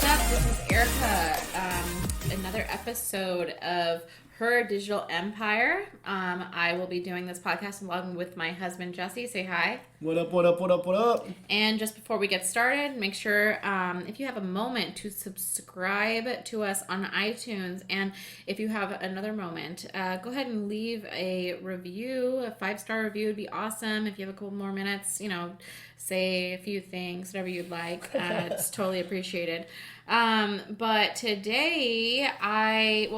What's up? This is Erica. Another episode of Her Digital Empire. I will be doing this podcast along with my husband, Jesse. Say hi. What up, what up, what up, what up? And just before we get started, make sure if you have a moment to subscribe to us on iTunes. And if you have another moment, go ahead and leave a review. A 5-star review would be awesome. If you have a couple more minutes, say a few things, whatever you'd like. It's totally appreciated. But today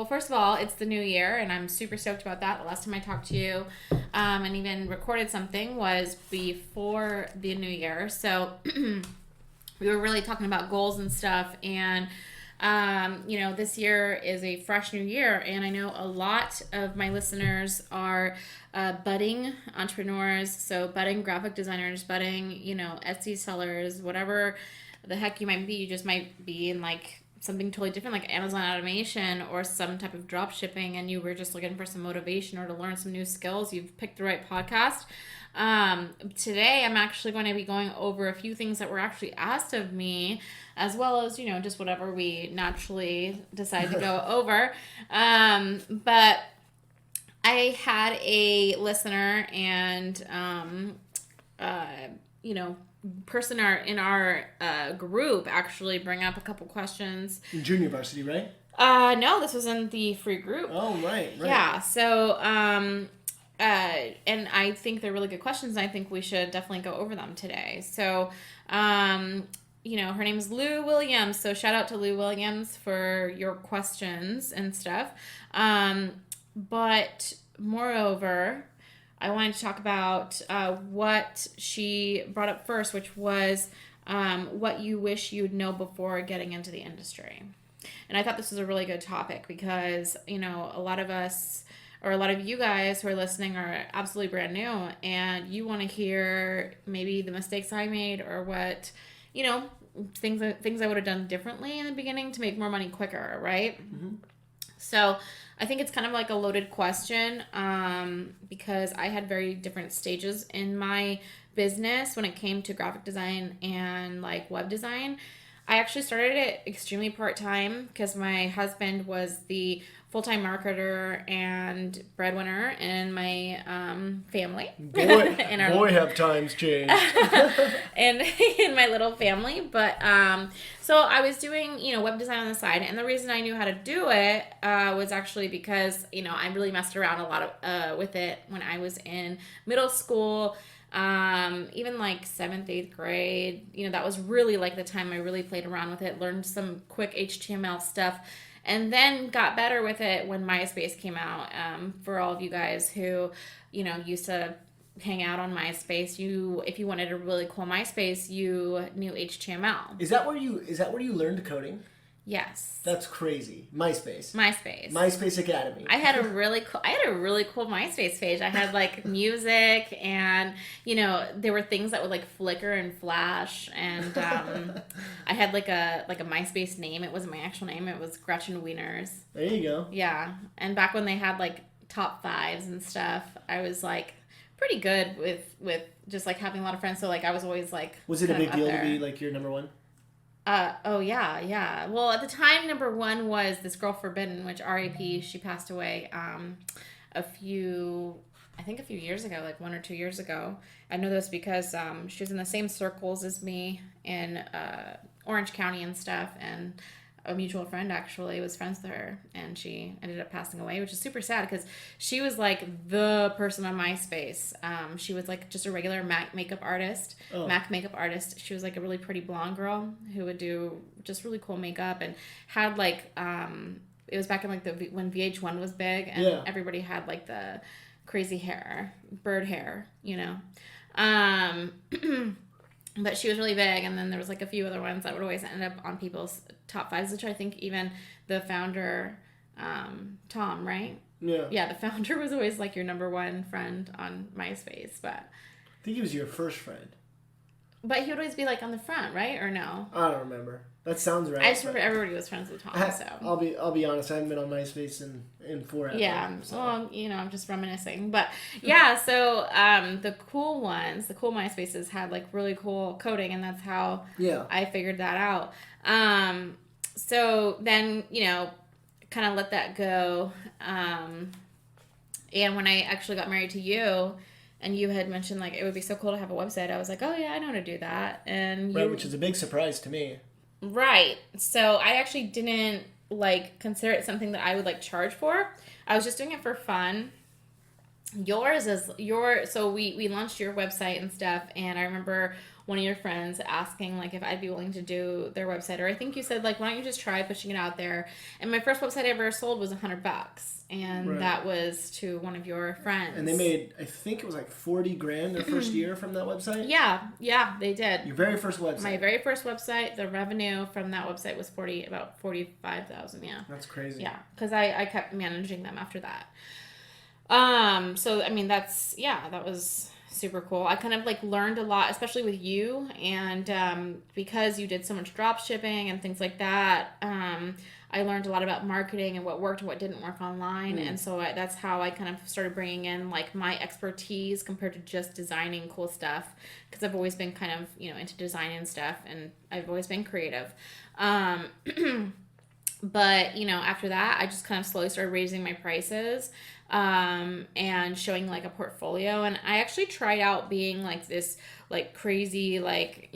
first of all, it's the new year and I'm super stoked about that. The last time I talked to you, and even recorded something was before the new year. So we were really talking about goals and stuff. And, this year is a fresh new year. And I know a lot of my listeners are budding entrepreneurs. So budding graphic designers, budding, Etsy sellers, whatever the heck you might be. You just might be in like something totally different, like Amazon automation or some type of drop shipping, and you were just looking for some motivation or to learn some new skills. You've picked the right podcast. Today I'm actually going to be going over a few things that were actually asked of me, as well as, just whatever we naturally decide to go over. But I had a listener and, person in our group actually bring up a couple questions. In Junior Varsity, right? No, this was in the free group. Oh, right. Yeah, so, and I think they're really good questions, and I think we should definitely go over them today. So, her name is Lou Williams, so shout out to Lou Williams for your questions and stuff. But moreover, I wanted to talk about what she brought up first, which was what you wish you'd know before getting into the industry. And I thought this was a really good topic because, a lot of us, or a lot of you guys who are listening, are absolutely brand new, and you want to hear maybe the mistakes I made or what, things I would have done differently in the beginning to make more money quicker, right? Mm-hmm. So I think it's kind of like a loaded question because I had very different stages in my business when it came to graphic design and like web design. I actually started it extremely part-time because my husband was the full-time marketer and breadwinner in my family. Boy, have times changed. And in my little family. But so I was doing, web design on the side. And the reason I knew how to do it was actually because, I really messed around a lot with it when I was in middle school. Even like 7th, 8th grade, that was really like the time I really played around with it, learned some quick HTML stuff, and then got better with it when MySpace came out. For all of you guys who, used to hang out on MySpace, if you wanted a really cool MySpace, you knew HTML. Is that where you learned coding? Yes. That's crazy. MySpace Academy. I had a really cool MySpace page. I had like music and, there were things that would like flicker and flash, and I had like a MySpace name. It wasn't my actual name. It was Gretchen Wieners. There you go. Yeah. And back when they had like top 5s and stuff, I was like pretty good with just like having a lot of friends. So like I was always like, was it a big deal to be like your number one? Oh yeah. Well, at the time, number 1 was This Girl Forbidden, which R.I.P. She passed away a few years ago, like 1 or 2 years ago. I know this because she was in the same circles as me in Orange County and stuff, and a mutual friend actually was friends with her, and she ended up passing away, which is super sad because she was like the person on MySpace. She was like just a regular Mac makeup artist. She was like a really pretty blonde girl who would do just really cool makeup and had like it was back in like when VH1 was big, and everybody had like the crazy hair, bird hair, But she was really big, and then there was like a few other ones that would always end up on people's top 5s, which I think even the founder, Tom, right? Yeah. Yeah, the founder was always like your number 1 friend on MySpace, but I think he was your first friend. But he would always be like on the front, right? Or no? I don't remember. That sounds right. I just remember everybody was friends with Tom. So I'll be honest. I haven't been on MySpace in forever. Yeah. So. Well, I'm just reminiscing. But yeah. So the cool MySpaces had like really cool coding, and that's how I figured that out. so then, kind of let that go. And when I actually got married to you, and you had mentioned like it would be so cool to have a website, I was like, oh yeah, I know how to do that. And right, which is a big surprise to me. Right. So I actually didn't like consider it something that I would like charge for. I was just doing it for fun. So we launched your website and stuff, and I remember one of your friends asking like if I'd be willing to do their website, or I think you said like, why don't you just try pushing it out there? And my first website I ever sold was $100, and Right. that was to one of your friends. And they made, I think it was like 40 grand their first year from that website. Yeah, they did. Your very first website. My very first website, the revenue from that website was about 45,000. Yeah, That's crazy. yeah, because I kept managing them after that. So I mean that was super cool. I kind of like learned a lot, especially with you, and because you did so much drop shipping and things like that. I learned a lot about marketing and what worked and what didn't work online, and so that's how I kind of started bringing in like my expertise compared to just designing cool stuff, because I've always been kind of into design and stuff, and I've always been creative. But after that, I just kind of slowly started raising my prices, and showing like a portfolio. And I actually tried out being like this like crazy like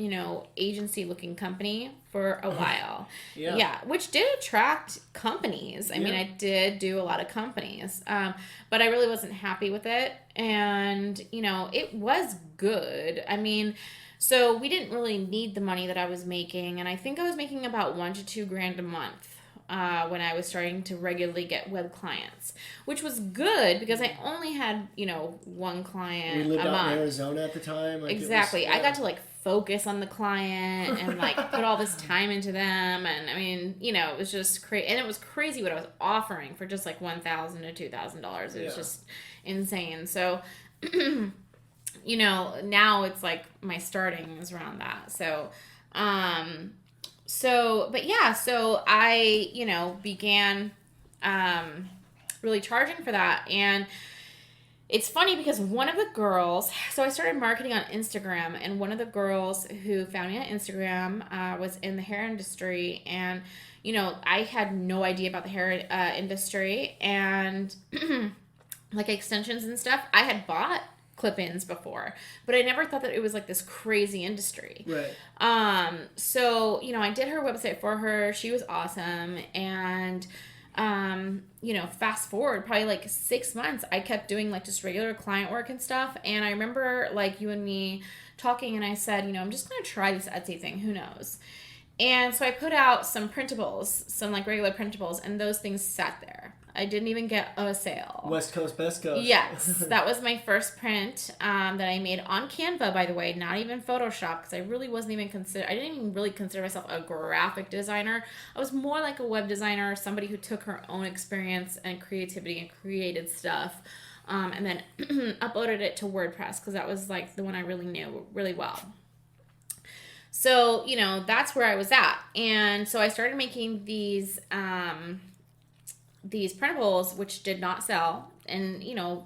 agency looking company for a while. Yeah, which did attract companies. I mean, I did do a lot of companies, but I really wasn't happy with it. And it was good. I mean, so we didn't really need the money that I was making, and I think I was making about $1 to $2 grand a month. When I was starting to regularly get web clients, which was good because I only had, one client a month. We lived out in Arizona at the time. Like exactly. I got to like focus on the client and like put all this time into them. And I mean, it was just crazy. And it was crazy what I was offering for just like $1,000 to $2,000. It was just insane. So, now it's like my starting is around that. So I, began really charging for that. And it's funny because one of the girls, so I started marketing on Instagram, and one of the girls who found me on Instagram was in the hair industry. And, I had no idea about the hair industry and like extensions and stuff. I had bought clip-ins before, but I never thought that it was like this crazy industry. Right. So, I did her website for her. She was awesome. And, fast forward probably like 6 months, I kept doing like just regular client work and stuff. And I remember like you and me talking, and I said, I'm just going to try this Etsy thing. Who knows? And so I put out some printables, some like regular printables, and those things sat there. I didn't even get a sale. West Coast, Best Coast. Yes, that was my first print that I made on Canva, by the way, not even Photoshop, because I really wasn't even I didn't even really consider myself a graphic designer. I was more like a web designer, somebody who took her own experience and creativity and created stuff, and then uploaded it to WordPress, because that was like the one I really knew really well. So, that's where I was at. And so I started making these printables, which did not sell. And,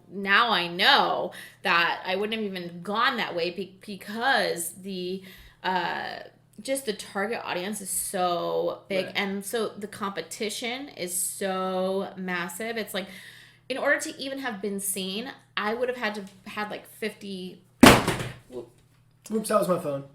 now I know that I wouldn't have even gone that way because just the target audience is so big. Right. And so the competition is so massive. It's like, in order to even have been seen, I would have had to had like 50. Oops, that was my phone.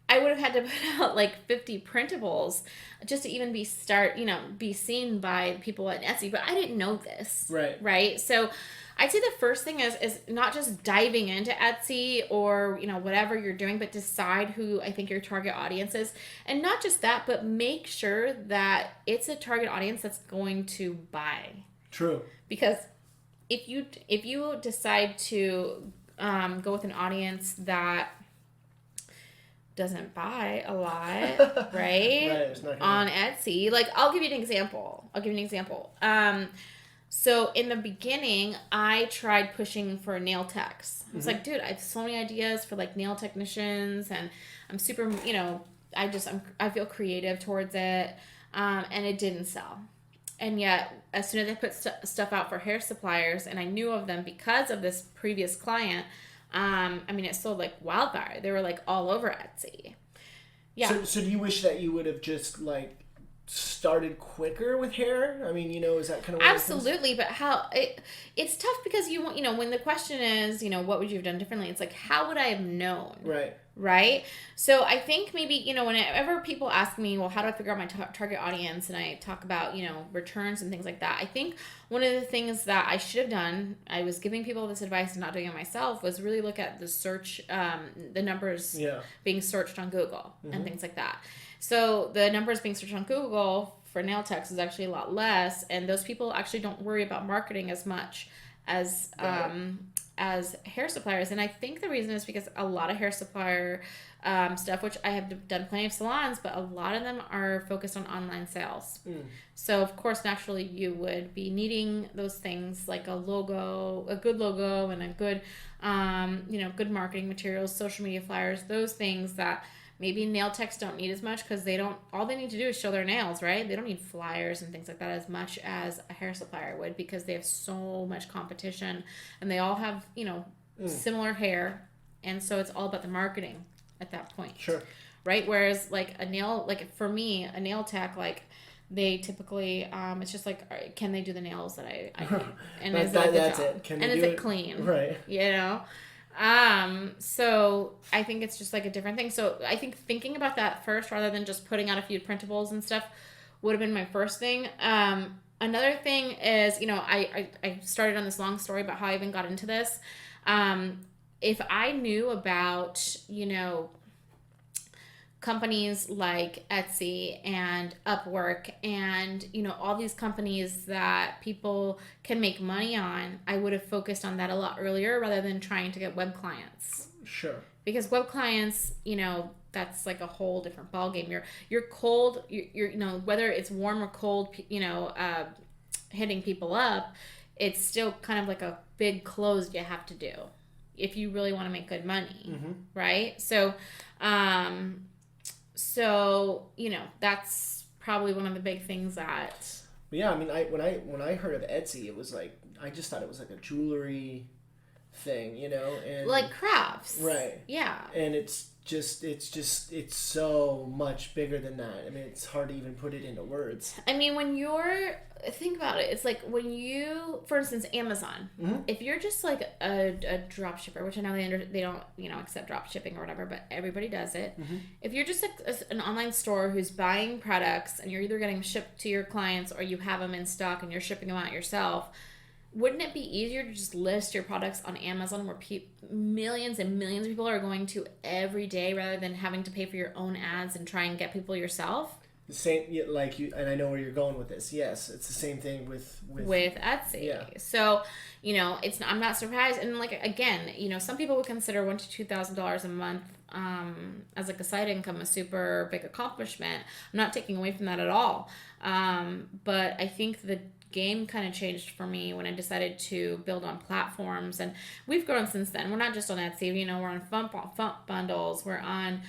I would have had to put out like 50 printables just to even be seen by people at Etsy. But I didn't know this. Right. So I'd say the first thing is not just diving into Etsy or, whatever you're doing, but decide who I think your target audience is. And not just that, but make sure that it's a target audience that's going to buy. True. Because if you decide to go with an audience that doesn't buy a lot, right? On Etsy. Like, I'll give you an example. So in the beginning, I tried pushing for nail techs. I was like, dude, I have so many ideas for like nail technicians, and I'm super, I feel creative towards it. And it didn't sell. And yet, as soon as I put stuff out for hair suppliers, and I knew of them because of this previous client, it sold like wildfire. They were like all over Etsy. Yeah. So do you wish that you would have just like started quicker with hair? I mean, is that kind of Absolutely, but it's tough because when the question is, what would you have done differently? It's like, how would I have known? Right. Right? So I think maybe, whenever people ask me, well, how do I figure out my target audience? And I talk about, returns and things like that. I think one of the things that I should have done, I was giving people this advice and not doing it myself, was really look at the search, the numbers being searched on Google and things like that. So the numbers being searched on Google for nail techs is actually a lot less. And those people actually don't worry about marketing as much as hair suppliers. And I think the reason is because a lot of hair supplier stuff, which I have done plenty of salons, but a lot of them are focused on online sales. So of course, naturally, you would be needing those things like a good logo and a good, good marketing materials, social media flyers, those things that maybe nail techs don't need as much because all they need to do is show their nails, right? They don't need flyers and things like that as much as a hair supplier would, because they have so much competition and they all have, similar hair. And so it's all about the marketing at that point. Sure. Right? Whereas for me, a nail tech, they typically, it's just like, can they do the nails that I need? And is it clean? Right. So I think it's just like a different thing. So I think thinking about that first, rather than just putting out a few printables and stuff, would have been my first thing. Another thing is, I started on this long story about how I even got into this. If I knew about, companies like Etsy and Upwork and, all these companies that people can make money on, I would have focused on that a lot earlier rather than trying to get web clients. Sure. Because web clients, that's like a whole different ballgame. You're cold, you're whether it's warm or cold, hitting people up, it's still kind of like a big close you have to do if you really want to make good money, right? So, that's probably one of the big things that. Yeah, I mean, when I heard of Etsy, it was like I just thought it was like a jewelry thing, and like crafts, right? Yeah, and it's so much bigger than that. I mean, it's hard to even put it into words. I mean, think about it. It's like when you, for instance, Amazon. If you're just like a drop shipper, which I know they don't accept drop shipping or whatever, but everybody does it. If you're just an online store who's buying products and you're either getting shipped to your clients or you have them in stock and you're shipping them out yourself, wouldn't it be easier to just list your products on Amazon where millions and millions of people are going to every day, rather than having to pay for your own ads and try and get people yourself? The same, like you, and I know where you're going with this. Yes, it's the same thing with Etsy. Yeah. So, I'm not surprised. And again, some people would consider $1,000 to $2,000 a month as like a side income a super big accomplishment. I'm not taking away from that at all. But I think the game kind of changed for me when I decided to build on platforms, and we've grown since then. We're not just on Etsy, we're on Fump Bundles, we're on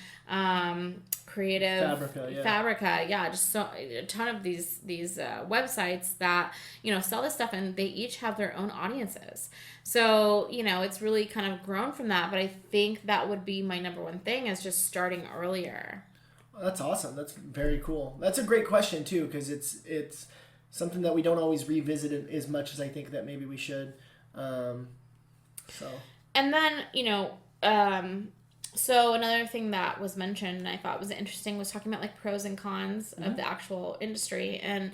Creative Fabrica, just so a ton of these websites that sell this stuff, and they each have their own audiences. So it's really kind of grown from that. But I think that would be my number one thing, is just starting earlier. That's awesome. That's very cool. That's a great question too, because it's something that we don't always revisit as much as I think that maybe we should. And then, so another thing that was mentioned and I thought was interesting was talking about like pros and cons of the actual industry. And,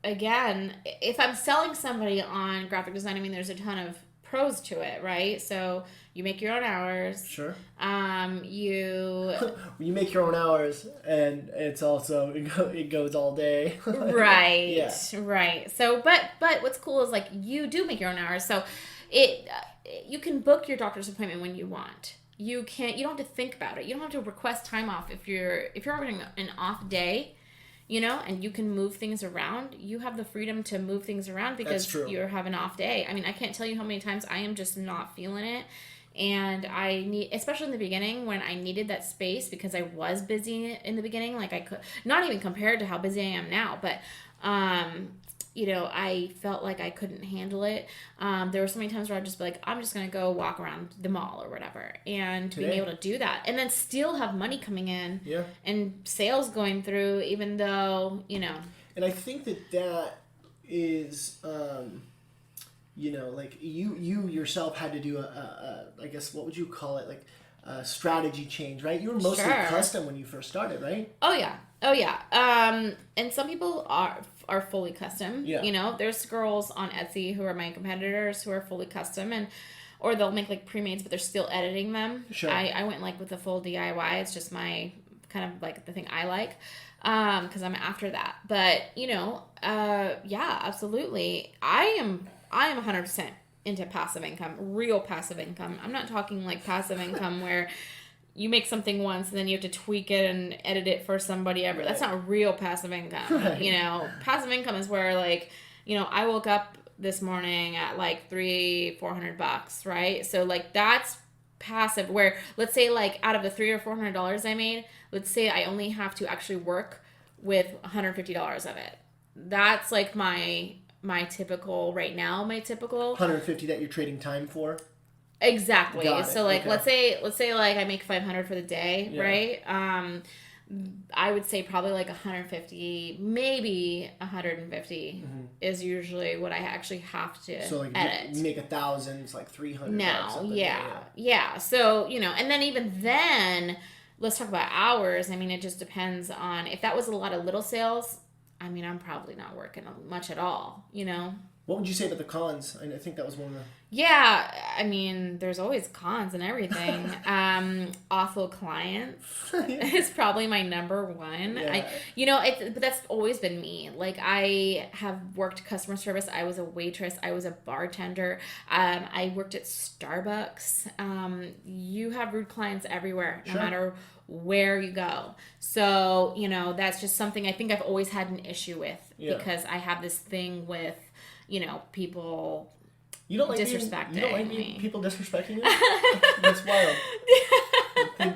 again, if I'm selling somebody on graphic design, there's a ton of pros to it, right? So you make your own hours. Sure. You make your own hours, and it's also it goes all day. Right. Yeah. Right. So, but what's cool is like you do make your own hours, so you can book your doctor's appointment when you want. You don't have to think about it. You don't have to request time off if you're having an off day. And you can move things around. You have the freedom to move things around because you have an off day. I can't tell you how many times I am just not feeling it. And I need, especially in the beginning when I needed that space because I was busy in the beginning. Like I could, not even compared to how busy I am now, but I felt like I couldn't handle it. There were so many times where I'd just be like, I'm just going to go walk around the mall or whatever. And being able to do that and then still have money coming in and sales going through, even though, And I think that is, like you yourself had to do I guess, what would you call it? Like a strategy change, right? You were mostly custom when you first started, right? Oh yeah. And some people are fully custom. Yeah. There's girls on Etsy who are my competitors who are fully custom or they'll make like pre-mades, but they're still editing them. Sure. I went like with the full DIY. It's just my kind of like the thing I like. Because I'm after that. But, yeah, absolutely. I am 100% into passive income, real passive income. I'm not talking like passive income where you make something once and then you have to tweak it and edit it for somebody ever. Right. That's not real passive income. Right. Passive income is where like, I woke up this morning at like $300-400, right? So like that's passive where let's say like out of the $300 or $400 I made, let's say I only have to actually work with $150 of it. That's like my typical right now, my typical 150 that you're trading time for. Exactly. So like let's say like I make 500 for the day, right? I would say probably like 150, maybe 150 is usually what I actually have to so like edit. You make 1,000, it's like 300. Now, yeah. So and then even then, let's talk about hours. I mean, it just depends on if that was a lot of little sales. I mean, I'm probably not working much at all. What would you say about the cons? I think that was one of the... Yeah, I mean, there's always cons and everything. Awful clients is probably my number one. Yeah. But that's always been me. Like, I have worked customer service. I was a waitress. I was a bartender. I worked at Starbucks. You have rude clients everywhere, no matter where you go. So, that's just something I think I've always had an issue with because I have this thing with, people disrespecting you don't like people disrespecting you? That's wild.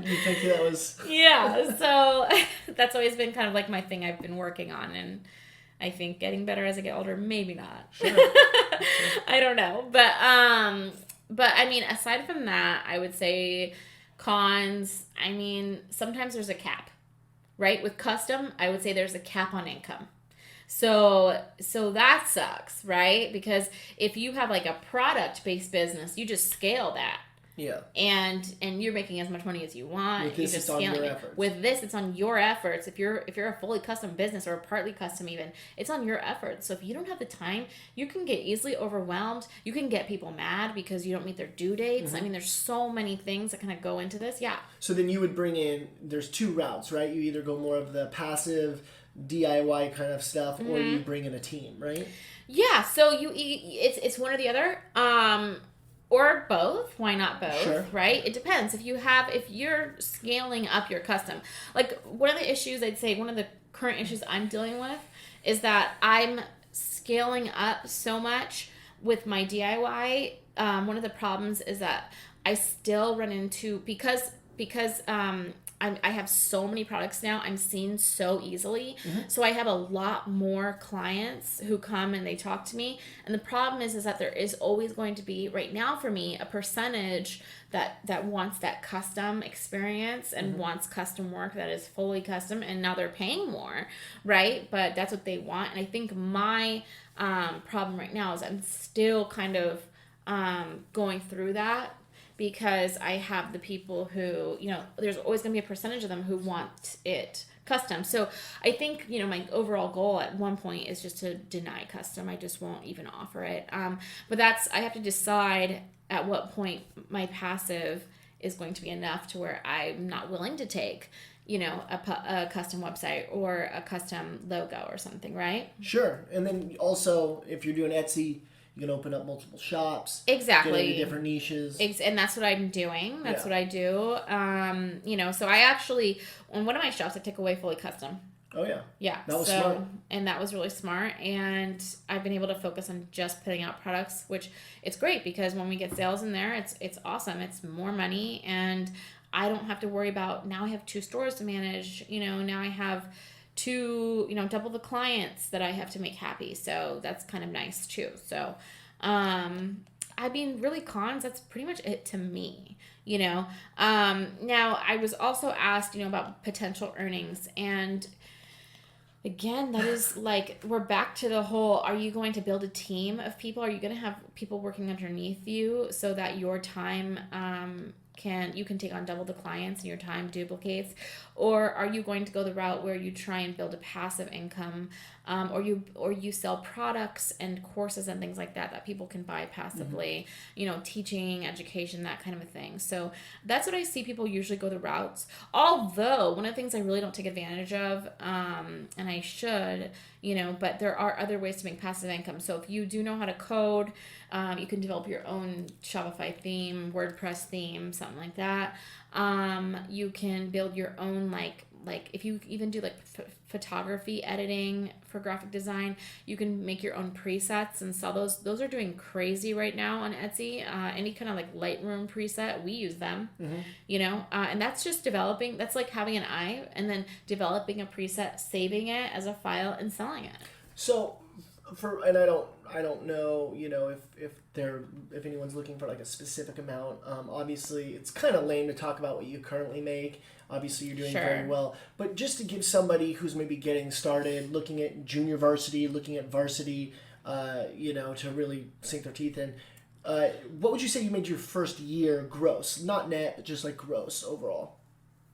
You think that was... Yeah, so that's always been kind of like my thing I've been working on, and I think getting better as I get older, maybe not. Sure. I don't know. But I mean, aside from that, I would say cons, I mean, sometimes there's a cap, right? With custom, I would say there's a cap on income. So that sucks, right? Because if you have like a product-based business, you just scale that. Yeah. And you're making as much money as you want. With this, it's on your efforts. With this, it's on your efforts. If you're a fully custom business or a partly custom even, it's on your efforts. So if you don't have the time, you can get easily overwhelmed. You can get people mad because you don't meet their due dates. I mean, there's so many things that kind of go into this. Yeah. So then you would bring in, there's two routes, right? You either go more of the passive DIY kind of stuff, or you bring in a team, right? Yeah, so it's one or the other, or both. Why not both? Sure. Right? It depends. If you're scaling up your custom, like one of the issues I'd say, one of the current issues I'm dealing with is that I'm scaling up so much with my DIY. One of the problems is that I still run into because I have so many products now. I'm seen so easily. So I have a lot more clients who come and they talk to me. And the problem is that there is always going to be, right now for me, a percentage that wants that custom experience and wants custom work that is fully custom. And now they're paying more, right? But that's what they want. And I think my problem right now is I'm still kind of going through that. Because I have the people who, there's always going to be a percentage of them who want it custom. So I think, my overall goal at one point is just to deny custom. I just won't even offer it. But I have to decide at what point my passive is going to be enough to where I'm not willing to take, a custom website or a custom logo or something, right? Sure. And then also, if you're doing Etsy, you can open up multiple shops. Exactly. Get into different niches. And that's what I'm doing. That's what I do. So I actually, on one of my shops, I took away fully custom. Oh, yeah. Yeah. That was smart. And that was really smart. And I've been able to focus on just putting out products, which it's great because when we get sales in there, it's awesome. It's more money. And I don't have to worry about, now I have 2 stores to manage. Now I have to, double the clients that I have to make happy. So that's kind of nice too. So, I mean, really cons, that's pretty much it to me, Now I was also asked, about potential earnings, and again, that is like, we're back to the whole, are you going to build a team of people? Are you going to have people working underneath you so that your time you can take on double the clients and your time duplicates? Or are you going to go the route where you try and build a passive income, or you sell products and courses and things like that people can buy passively, teaching, education, that kind of a thing. So that's what I see people usually go the routes. Although one of the things I really don't take advantage of, and I should, but there are other ways to make passive income. So if you do know how to code, you can develop your own Shopify theme, WordPress theme, something like that. You can build your own, like if you even do photography editing for graphic design, you can make your own presets and sell those. Those are doing crazy right now on Etsy. Any kind of Lightroom preset, we use them, and that's just developing. That's like having an eye and then developing a preset, saving it as a file and selling it. So I don't know, if anyone's looking for a specific amount. Obviously, it's kind of lame to talk about what you currently make. Obviously, you're doing very well. But just to give somebody who's maybe getting started, looking at junior varsity, looking at varsity, to really sink their teeth in, what would you say you made your first year gross? Not net, but just gross overall.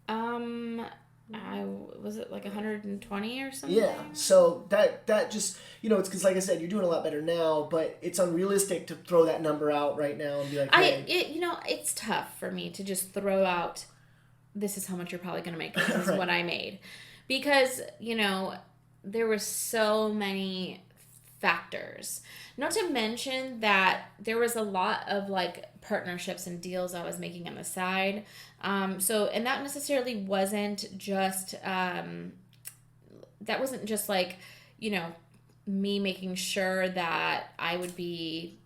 Was it 120 or something? Yeah, so that just, it's because, like I said, you're doing a lot better now, but it's unrealistic to throw that number out right now and be like, hey. It's tough for me to just throw out, this is how much you're probably going to make, this is what I made. Because, there were so many factors. Not to mention that there was a lot of partnerships and deals I was making on the side. And that necessarily wasn't just, me making sure that I would be,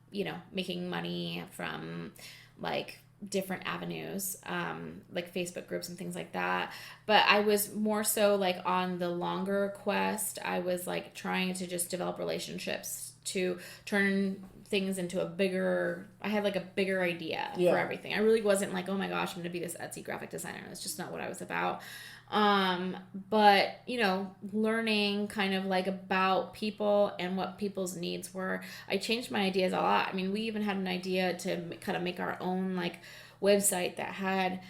making money from different avenues, like Facebook groups and things like that. But I was more so on the longer quest. I was trying to just develop relationships to turn things into a bigger idea for everything. I really wasn't oh my gosh, I'm gonna be this Etsy graphic designer. That's just not what I was about. But learning kind of about people and what people's needs were. I changed my ideas a lot. I mean, we even had an idea to kind of make our own website that had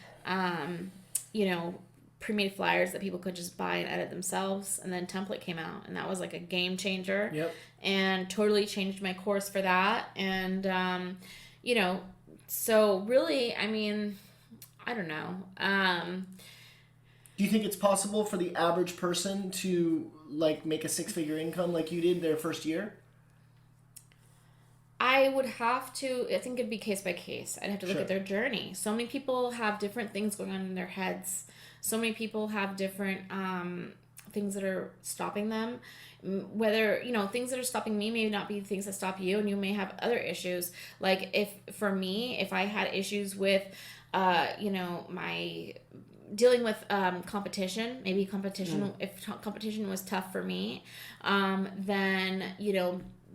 pre-made flyers that people could just buy and edit themselves, and then template came out, and that was a game changer. Yep. And totally changed my course for that. And so really, I mean, I don't know. Do you think it's possible for the average person to make a 6-figure income like you did their first year? I would have to, I think it'd be case by case. I'd have to look at their journey. So many people have different things going on in their heads. So many people have different things that are stopping them. Whether, things that are stopping me may not be things that stop you, and you may have other issues. If I had issues with, my dealing with competition, maybe competition, if competition was tough for me, then,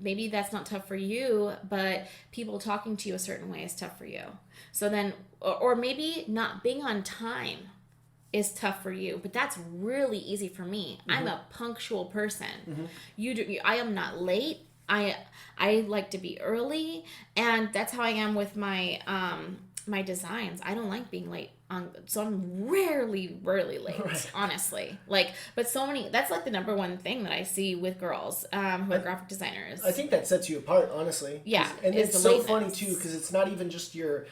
maybe that's not tough for you, but people talking to you a certain way is tough for you. So then, or maybe not being on time is tough for you, but that's really easy for me. Mm-hmm. I'm a punctual person. Mm-hmm. I am not late. I like to be early, and that's how I am with my my designs. I don't like being late. So I'm rarely late, honestly. But so many, that's the number one thing that I see with girls who are graphic designers. I think that sets you apart, honestly. Yeah. And it's so funny too, because it's not even just your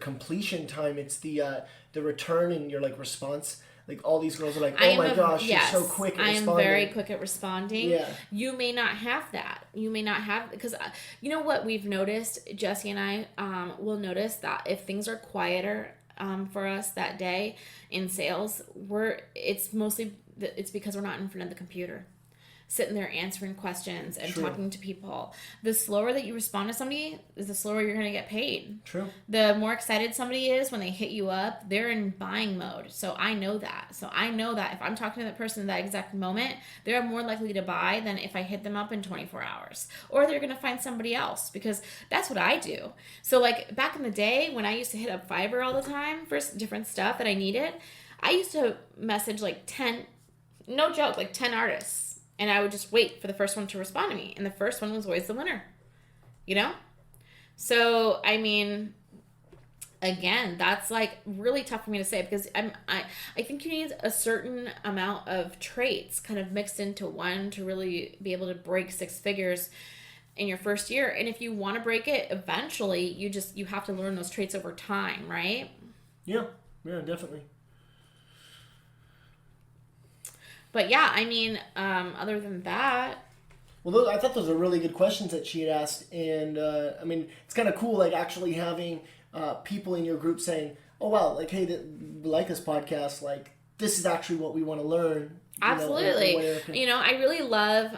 completion time, it's the return and your response. All these girls are oh my gosh, yes, you're so quick at responding. I am very quick at responding. Yeah. You may not have that. You may not have, because you know what we've noticed, Jesse and I will notice that if things are quieter for us that day in sales, it's because we're not in front of the computer. sitting there answering questions and True. talking to people. The slower that you respond to somebody is the slower you're going to get paid. True. The more excited somebody is when they hit you up, they're in buying mode. So I know that. So I know that if I'm talking to that person in that exact moment, they're more likely to buy than if I hit them up in 24 hours. Or they're going to find somebody else, because that's what I do. So like back in the day when I used to hit up Fiverr all the time for different stuff that I needed, I used to message like 10, no joke, like 10 artists. And I would just wait for the first one to respond to me. And the first one was always the winner. You know? So, I mean, again, that's like really tough for me to say, because I think you need a certain amount of traits kind of mixed into one to really be able to break six figures in your first year. And if you want to break it eventually, you have to learn those traits over time, right? Yeah, definitely. But yeah, I mean, other than that. Well, I thought those were really good questions that she had asked. And, I mean, it's kind of cool, like, actually having people in your group saying, oh, wow, like, hey, we like this podcast. Like, this is actually what we want to learn. Absolutely. I really love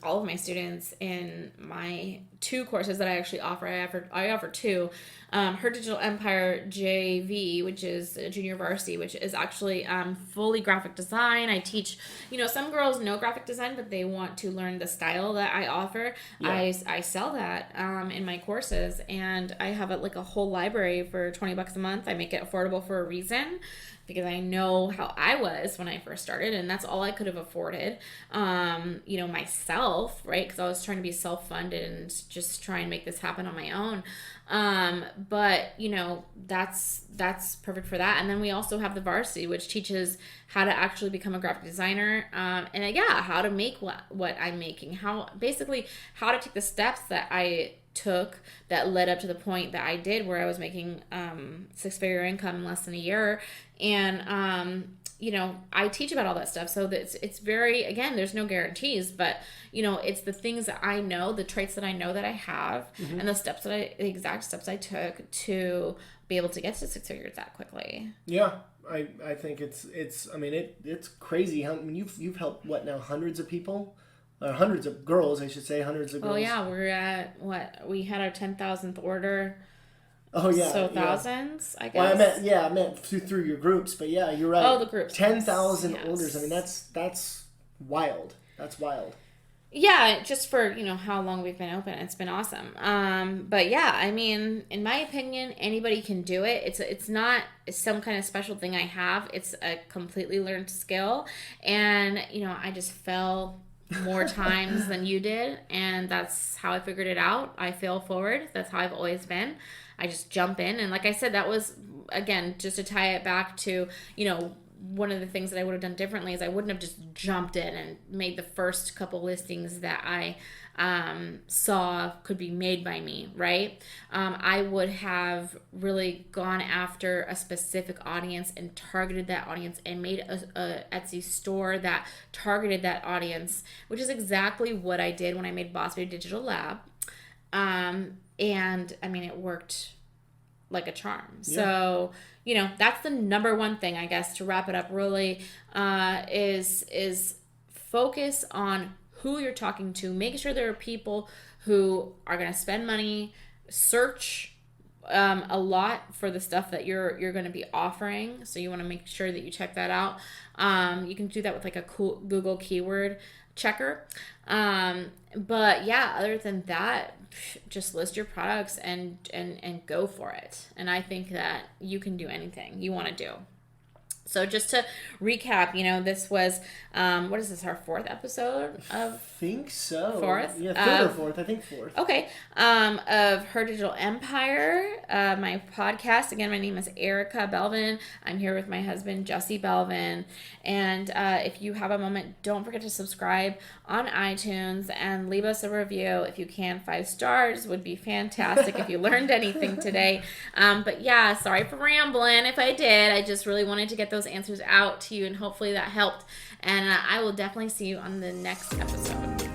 all of my students in my 2 courses that I actually offer. I offer 2. Her Digital Empire JV, which is a junior varsity, which is actually fully graphic design. I teach, some girls know graphic design, but they want to learn the style that I offer. Yeah. I sell that in my courses, and I have a whole library for $20 a month. I make it affordable for a reason, because I know how I was when I first started, and that's all I could have afforded, myself, right? Because I was trying to be self-funded and just try and make this happen on my own. But that's perfect for that. And then we also have the varsity, which teaches how to actually become a graphic designer, and how to make what I'm making, how to take the steps that I took that led up to the point that I did, where I was making 6-figure income in less than a year. And I teach about all that stuff. So that it's very, again, there's no guarantees, but it's the things that I know, the traits that I know that I have, mm-hmm. and the exact steps I took to be able to get to 6 figures that quickly. Yeah. I think it's crazy how you've helped hundreds of people. Hundreds of girls, I should say, hundreds of girls. Oh yeah, we're at we had our 10,000th order. Oh yeah, so thousands, I guess. Well, I meant through your groups, but yeah, you're right. Oh, the groups. 10,000 orders. I mean, that's wild. That's wild. Yeah, just for how long we've been open, it's been awesome. But yeah, I mean, in my opinion, anybody can do it. It's not some kind of special thing I have. It's a completely learned skill, and I just fell more times than you did, and that's how I figured it out. I fail forward. That's how I've always been. I just jump in, and like I said, that was, again, just to tie it back to one of the things that I would have done differently is I wouldn't have just jumped in and made the first couple listings that I saw could be made by me, right? I would have really gone after a specific audience and targeted that audience and made a Etsy store that targeted that audience, which is exactly what I did when I made Boss Babe Digital Lab. And I mean, it worked like a charm. Yeah. So, that's the number one thing, I guess, to wrap it up really, is focus on who you're talking to. Make sure there are people who are going to spend money. Search a lot for the stuff that you're going to be offering. So you want to make sure that you check that out. You can do that with a cool Google keyword checker. But yeah, other than that, just list your products and go for it. And I think that you can do anything you want to do. So just to recap, this was, what is this, our 4th episode of? I think so. 4th? Yeah, 3rd or 4th. I think 4th. Okay. Of Her Digital Empire, my podcast. Again, my name is Erica Belvin. I'm here with my husband, Jesse Belvin. And if you have a moment, don't forget to subscribe on iTunes and leave us a review. If you can, 5 stars would be fantastic if you learned anything today. But yeah, sorry for rambling. If I did, I just really wanted to get those answers out to you, and hopefully that helped. And I will definitely see you on the next episode.